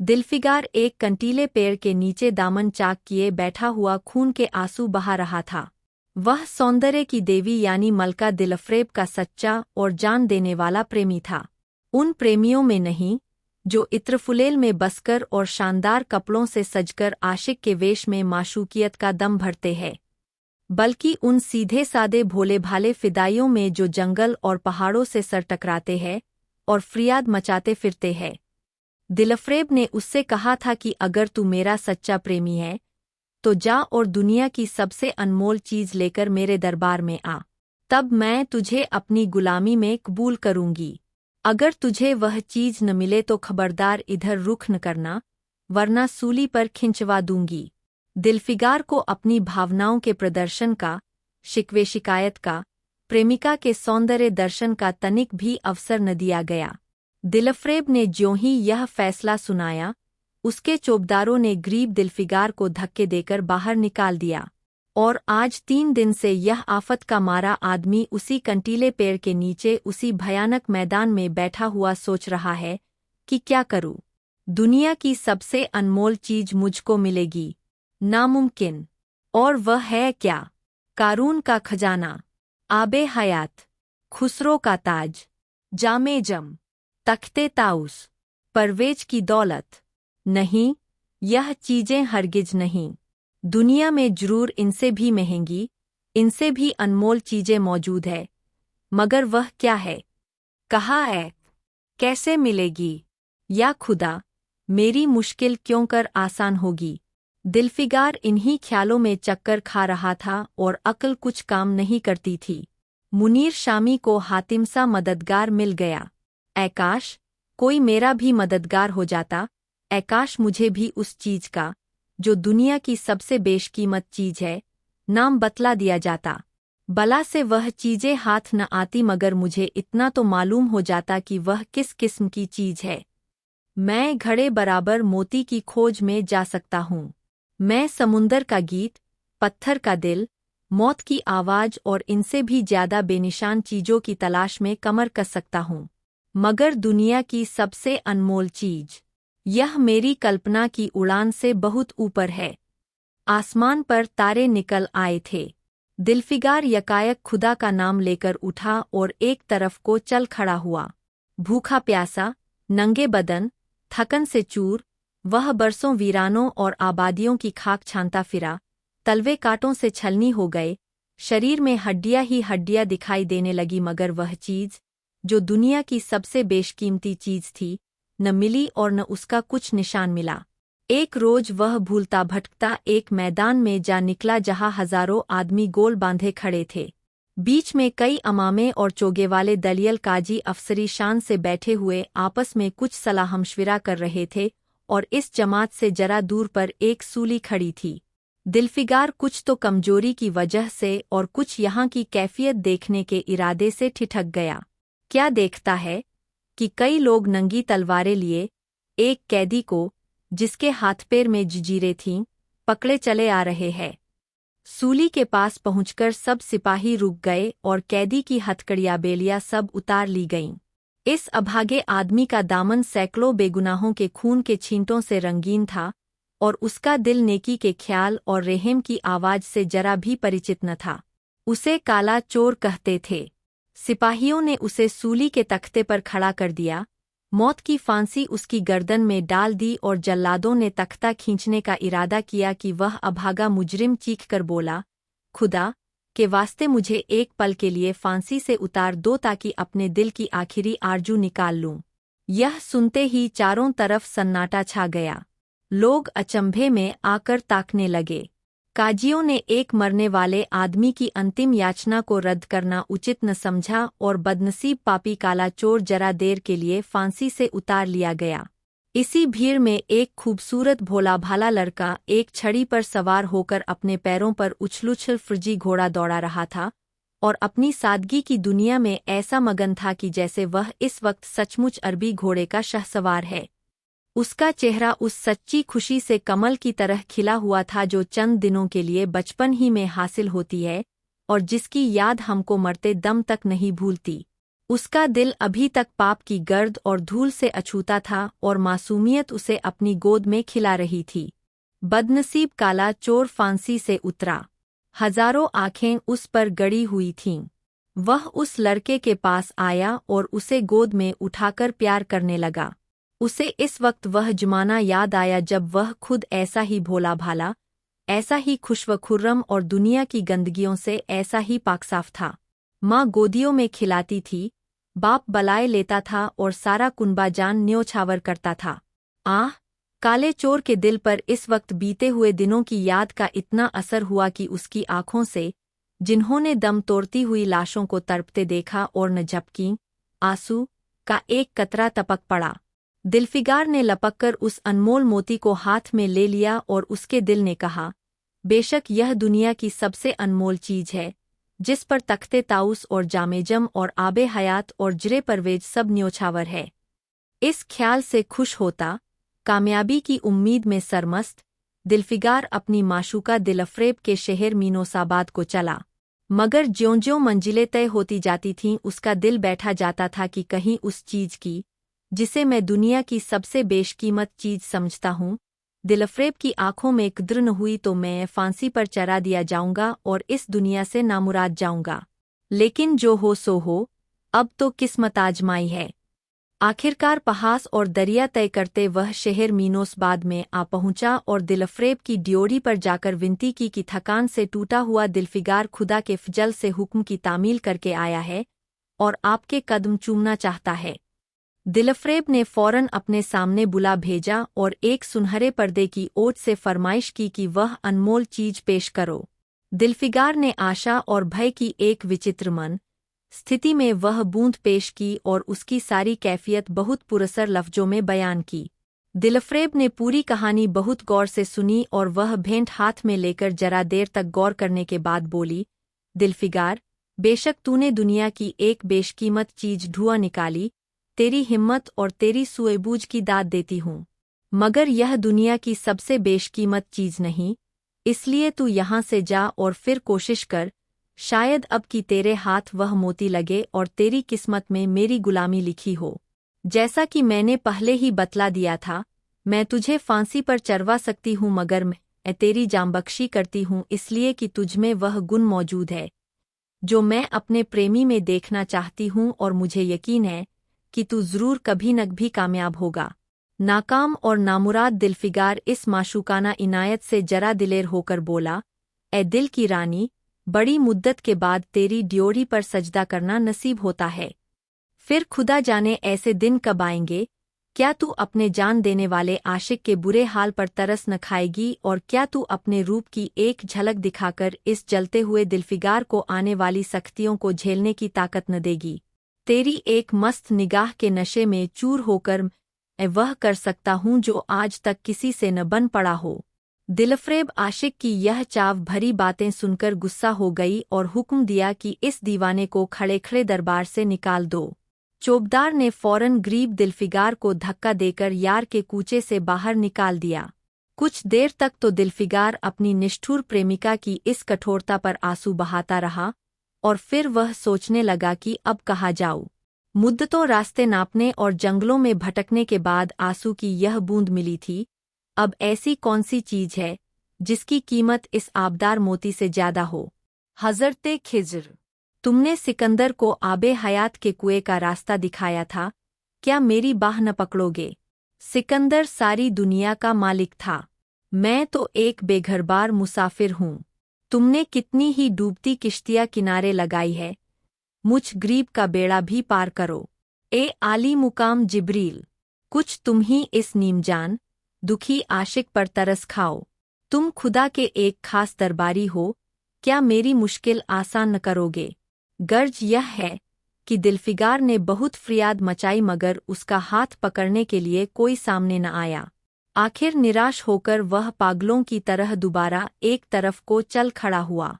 दिलफिगार एक कंटीले पेड़ के नीचे दामन चाक किए बैठा हुआ खून के आंसू बहा रहा था। वह सौंदर्य की देवी यानी मलका दिलफ्रेब का सच्चा और जान देने वाला प्रेमी था। उन प्रेमियों में नहीं जो इत्रफुलेल में बसकर और शानदार कपड़ों से सजकर आशिक के वेश में माशूकियत का दम भरते हैं, बल्कि उन सीधे सादे भोले भाले फिदाइयों में जो जंगल और पहाड़ों से सर टकराते हैं और फरियाद मचाते फिरते हैं। दिलफ्रेब ने उससे कहा था कि अगर तू मेरा सच्चा प्रेमी है तो जा और दुनिया की सबसे अनमोल चीज लेकर मेरे दरबार में आ, तब मैं तुझे अपनी गुलामी में कबूल करूंगी। अगर तुझे वह चीज न मिले तो खबरदार इधर रुख न करना, वरना सूली पर खिंचवा दूंगी। दिलफिगार को अपनी भावनाओं के प्रदर्शन का, शिकवे शिकायत का, प्रेमिका के सौंदर्य दर्शन का तनिक भी अवसर न दिया गया। दिलफ्रेब ने ज्यों ही यह फैसला सुनाया, उसके चौबदारों ने गरीब दिलफिगार को धक्के देकर बाहर निकाल दिया। और आज 3 दिन से यह आफत का मारा आदमी उसी कंटीले पेड़ के नीचे उसी भयानक मैदान में बैठा हुआ सोच रहा है कि क्या करूं? दुनिया की सबसे अनमोल चीज मुझको मिलेगी, नामुमकिन। और वह है क्या? कारून का खजाना, आबे हयात, खुसरो का ताज, जामे जम, तख्ते ताउस, परवेज की दौलत। नहीं, यह चीजें हरगिज नहीं। दुनिया में जरूर इनसे भी महंगी, इनसे भी अनमोल चीजें मौजूद है, मगर वह क्या है? कहाँ है? कैसे मिलेगी? या खुदा, मेरी मुश्किल क्यों कर आसान होगी? दिलफिगार इन्हीं ख्यालों में चक्कर खा रहा था और अक्ल कुछ काम नहीं करती थी। मुनीर शामी को हातिम सा मददगार मिल गया। ऐ काश कोई मेरा भी मददगार हो जाता, ऐ काश मुझे भी उस चीज का, जो दुनिया की सबसे बेशकीमत चीज है, नाम बतला दिया जाता। बला से वह चीजें हाथ न आती, मगर मुझे इतना तो मालूम हो जाता कि वह किस किस्म की चीज है। मैं घड़े बराबर मोती की खोज में जा सकता हूँ। मैं समुंदर का गीत, पत्थर का दिल, मौत की आवाज और इनसे भी ज्यादा बेनिशान चीजों की तलाश में कमर कस सकता हूँ, मगर दुनिया की सबसे अनमोल चीज, यह मेरी कल्पना की उड़ान से बहुत ऊपर है। आसमान पर तारे निकल आए थे। दिलफिगार यकायक खुदा का नाम लेकर उठा और एक तरफ को चल खड़ा हुआ। भूखा प्यासा, नंगे बदन, थकन से चूर, वह बरसों वीरानों और आबादियों की खाक छानता फिरा। तलवे कांटों से छलनी हो गए, शरीर में हड्डियां ही हड्डियां दिखाई देने लगी, मगर वह चीज जो दुनिया की सबसे बेशकीमती चीज थी, न मिली और न उसका कुछ निशान मिला। एक रोज वह भूलता भटकता एक मैदान में जा निकला जहां हजारों आदमी गोल बांधे खड़े थे। बीच में कई अमामे और चोगे वाले दलियल काजी अफसरी शान से बैठे हुए आपस में कुछ सलाह मशविरा कर रहे थे, और इस जमात से जरा दूर पर एक सूली खड़ी थी। दिलफिगार कुछ तो कमजोरी की वजह से और कुछ यहाँ की कैफियत देखने के इरादे से ठिठक गया। क्या देखता है कि कई लोग नंगी तलवारें लिए एक कैदी को, जिसके हाथ पैर में जंजीरें थीं, पकड़े चले आ रहे हैं। सूली के पास पहुंचकर सब सिपाही रुक गए और कैदी की हथकड़ियां बेलियां सब उतार ली गईं। इस अभागे आदमी का दामन सैकड़ों बेगुनाहों के खून के छींटों से रंगीन था, और उसका दिल नेकी के ख्याल और रेहम की आवाज से जरा भी परिचित न था। उसे काला चोर कहते थे। सिपाहियों ने उसे सूली के तख्ते पर खड़ा कर दिया, मौत की फांसी उसकी गर्दन में डाल दी और जल्लादों ने तख्ता खींचने का इरादा किया कि वह अभागा मुजरिम चीख कर बोला, खुदा के वास्ते मुझे एक पल के लिए फांसी से उतार दो ताकि अपने दिल की आखिरी आरजू निकाल लूं। यह सुनते ही चारों तरफ सन्नाटा छा गया। लोग अचंभे में आकर ताकने लगे। काजियों ने एक मरने वाले आदमी की अंतिम याचना को रद्द करना उचित न समझा और बदनसीब पापी काला चोर जरा देर के लिए फांसी से उतार लिया गया। इसी भीड़ में एक खूबसूरत भोला भाला लड़का एक छड़ी पर सवार होकर अपने पैरों पर उछल-उछल फर्जी घोड़ा दौड़ा रहा था और अपनी सादगी की दुनिया में ऐसा मगन था कि जैसे वह इस वक्त सचमुच अरबी घोड़े का शहसवार है। उसका चेहरा उस सच्ची खुशी से कमल की तरह खिला हुआ था जो चंद दिनों के लिए बचपन ही में हासिल होती है और जिसकी याद हमको मरते दम तक नहीं भूलती। उसका दिल अभी तक पाप की गर्द और धूल से अछूता था और मासूमियत उसे अपनी गोद में खिला रही थी। बदनसीब काला चोर फांसी से उतरा। हजारों आंखें उस पर गड़ी हुई थीं। वह उस लड़के के पास आया और उसे गोद में उठाकर प्यार करने लगा। उसे इस वक्त वह जमाना याद आया जब वह खुद ऐसा ही भोला भाला, ऐसा ही खुशवखुर्रम और दुनिया की गंदगियों से ऐसा ही पाकसाफ था। माँ गोदियों में खिलाती थी, बाप बलाए लेता था और सारा कुनबा जान न्योछावर करता था। आह! काले चोर के दिल पर इस वक्त बीते हुए दिनों की याद का इतना असर हुआ कि उसकी आंखों से, जिन्होंने दम तोड़ती हुई लाशों को तड़पते देखा और न झपकीं, आंसू का एक कतरा टपक पड़ा। दिलफिगार ने लपककर उस अनमोल मोती को हाथ में ले लिया और उसके दिल ने कहा, बेशक यह दुनिया की सबसे अनमोल चीज है, जिस पर तख्ते ताउस और जामेजम और आबे हयात और जरे परवेज सब न्योछावर है। इस ख्याल से खुश होता, कामयाबी की उम्मीद में सरमस्त, दिलफिगार अपनी माशूका दिलफरेब के शहर मीनोसाबाद को चला। मगर ज्यों-ज्यों मंजिलें तय होती जाती थीं उसका दिल बैठा जाता था कि कहीं उस चीज की, जिसे मैं दुनिया की सबसे बेशकीमत चीज समझता हूँ, दिलफरेब की आंखों में कद्र न हुई तो मैं फांसी पर चढ़ा दिया जाऊंगा और इस दुनिया से नामुराद जाऊंगा। लेकिन जो हो सो हो, अब तो किस्मत आजमाई है। आखिरकार पहास और दरिया तय करते वह शहर मीनोसाबाद में आ पहुंचा और दिलफरेब की ड्योढ़ी पर जाकर विनती की कि थकान से टूटा हुआ दिलफिगार खुदा के फजल से हुक्म की तामील करके आया है और आपके कदम चूमना चाहता है। दिलफरेब ने फौरन अपने सामने बुला भेजा और एक सुनहरे पर्दे की ओट से फरमाइश की कि वह अनमोल चीज पेश करो। दिलफिगार ने आशा और भय की एक विचित्र मन स्थिति में वह बूंद पेश की और उसकी सारी कैफियत बहुत पुरसर लफ्जों में बयान की। दिलफरेब ने पूरी कहानी बहुत गौर से सुनी और वह भेंट हाथ में लेकर जरा देर तक गौर करने के बाद बोली, दिलफिगार, बेशक तूने दुनिया की एक बेशकीमत चीज ढूंढ निकाली, तेरी हिम्मत और तेरी सूझबूझ की दाद देती हूँ, मगर यह दुनिया की सबसे बेशकीमत चीज नहीं, इसलिए तू यहाँ से जा और फिर कोशिश कर, शायद अब की तेरे हाथ वह मोती लगे और तेरी किस्मत में मेरी गुलामी लिखी हो। जैसा कि मैंने पहले ही बतला दिया था, मैं तुझे फांसी पर चढ़वा सकती हूँ मगर मैं तेरी जांबख्शी करती हूँ इसलिए कि तुझमें वह गुण मौजूद है जो मैं अपने प्रेमी में देखना चाहती हूँ और मुझे यकीन है कि तू ज़रूर कभी न कभी कामयाब होगा। नाकाम और नामुराद दिलफिगार इस माशूकाना इनायत से जरा दिलेर होकर बोला, ए दिल की रानी, बड़ी मुद्दत के बाद तेरी ड्योढ़ी पर सजदा करना नसीब होता है। फिर खुदा जाने ऐसे दिन कब आएंगे, क्या तू अपने जान देने वाले आशिक के बुरे हाल पर तरस न खाएगी और क्या तू अपने रूप की एक झलक दिखाकर इस जलते हुए दिलफिगार को आने वाली सख्तियों को झेलने की ताकत न देगी। तेरी एक मस्त निगाह के नशे में चूर होकर मैं वह कर सकता हूँ जो आज तक किसी से न बन पड़ा हो। दिलफरेब आशिक की यह चाव भरी बातें सुनकर गुस्सा हो गई और हुक्म दिया कि इस दीवाने को खड़े खड़े दरबार से निकाल दो। चौबदार ने फौरन गरीब दिलफिगार को धक्का देकर यार के कूचे से बाहर निकाल दिया। कुछ देर तक तो दिलफिगार अपनी निष्ठुर प्रेमिका की इस कठोरता पर आंसू बहाता रहा और फिर वह सोचने लगा कि अब कहाँ जाऊँ। मुद्दतों रास्ते नापने और जंगलों में भटकने के बाद आंसू की यह बूंद मिली थी। अब ऐसी कौन सी चीज है जिसकी कीमत इस आबदार मोती से ज्यादा हो। हज़रते खिज़र, तुमने सिकंदर को आबे हयात के कुएं का रास्ता दिखाया था, क्या मेरी बाह न पकड़ोगे? सिकंदर सारी दुनिया का मालिक था, मैं तो एक बेघरबार मुसाफिर हूँ। तुमने कितनी ही डूबती किश्तियाँ किनारे लगाई है, मुझ गरीब का बेड़ा भी पार करो। ए आली मुकाम जिब्रील, कुछ तुम ही इस नीमजान दुखी आशिक पर तरस खाओ। तुम खुदा के एक खास दरबारी हो, क्या मेरी मुश्किल आसान न करोगे? गर्ज यह है कि दिलफिगार ने बहुत फरियाद मचाई मगर उसका हाथ पकड़ने के लिए कोई सामने न आया। आखिर निराश होकर वह पागलों की तरह दोबारा एक तरफ को चल खड़ा हुआ।